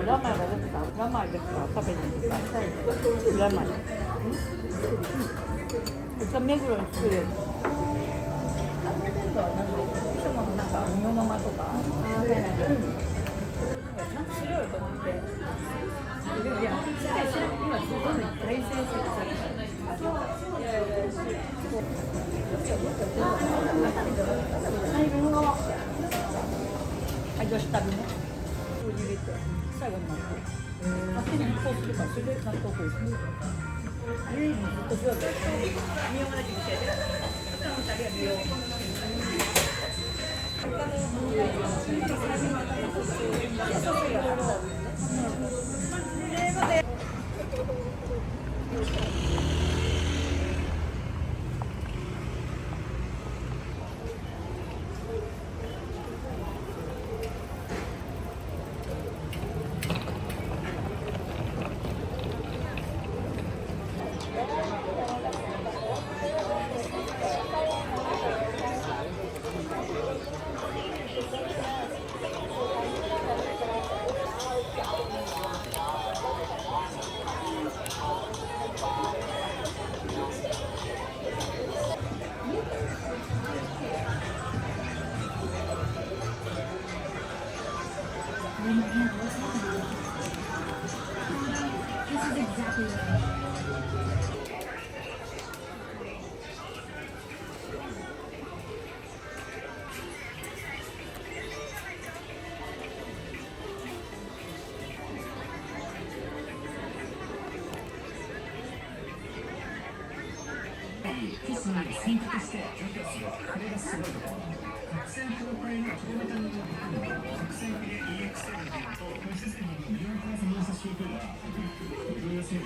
裏前が出てた。裏前ですから食べに行った。裏前。目黒に作る。なんか身のままとか。白いと思って。でもいや、今すごい大成績された。最後の女子旅ね。入れて最後になって。手にこうするからそれで納豆こうする。ずっと上手。見ようがなきゃ見せて。その二人は見よう。選択してこれがすごいところ。国際協会のキロメーターの国際的 EX7 とシステムの利用から参加していくが重要性を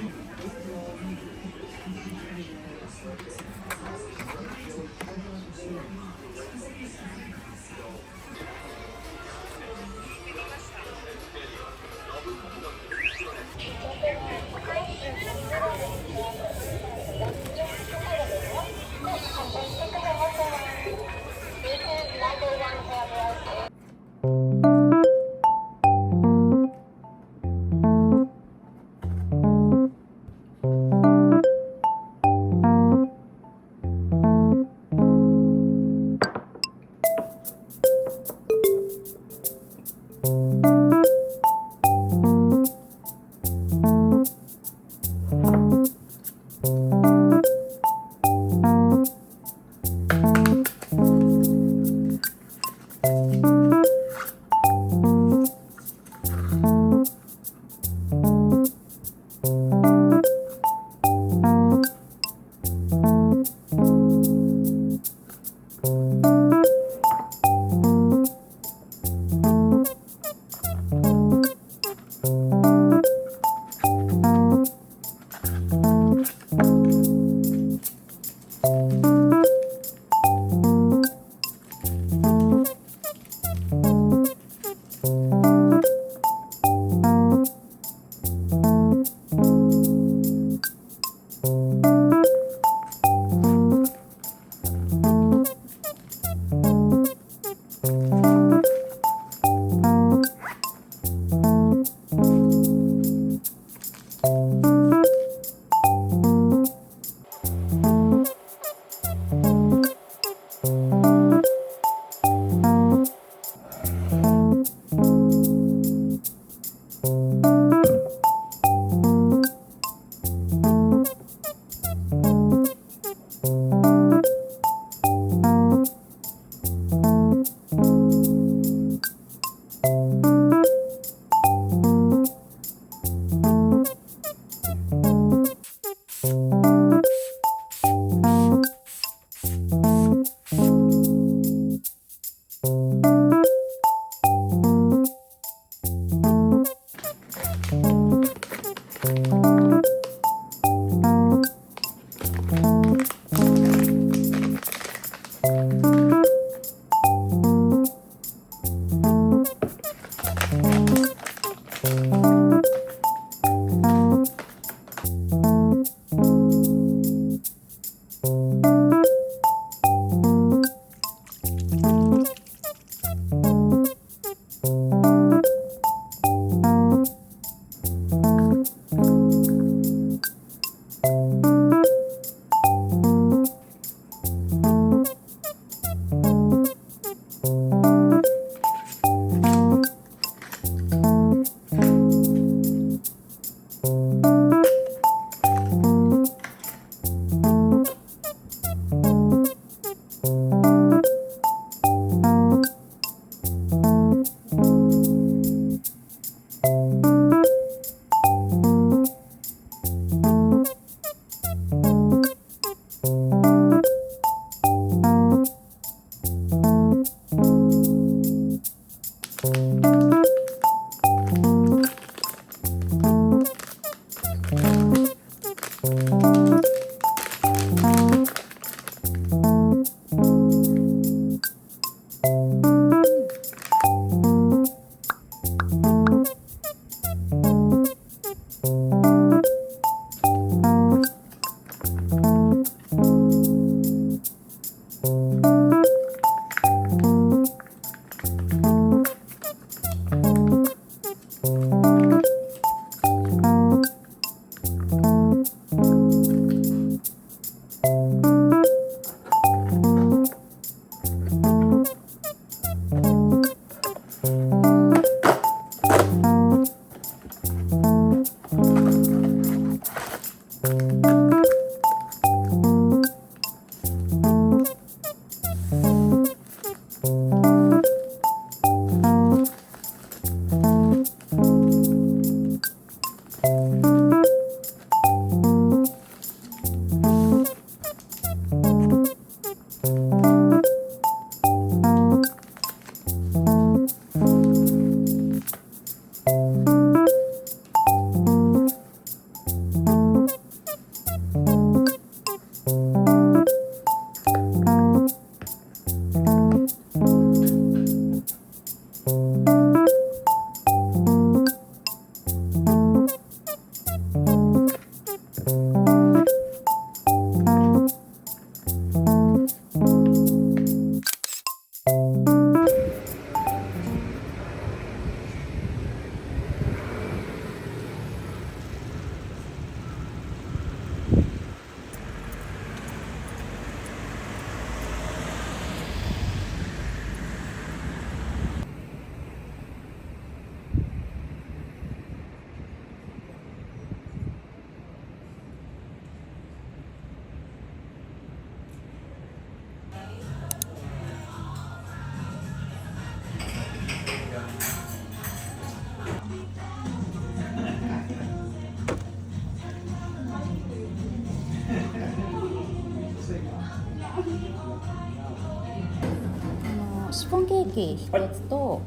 シフォンケーキ一つと、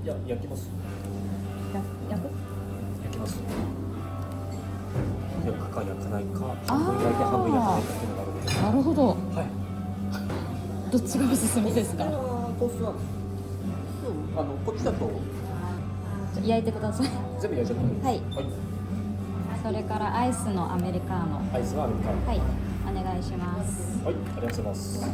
いや、焼きます。焼く？焼きます。焼くか焼かないか、半分焼いて半分焼かないかっていうのがあるので。なるほど。はい。どっちがおすすめですか？トーストはこっちだと焼いてください。全部焼いちゃってもいいです。はい。はい。それからアイスのアメリカーノ。アイスはアメリカン。はい、お願いします。はい、ありがとうございます。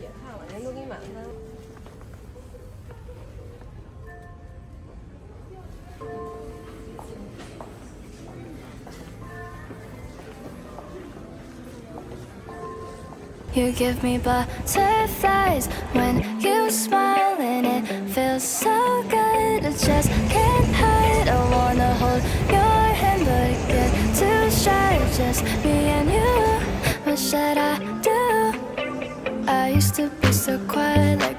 也看了，人都给你满分。You give me butterflies when you smile, and it feels so good. I just can't hide. I wanna hold your hand, but it gets too shy. Just me and you. What should I do? I used to be so quiet, like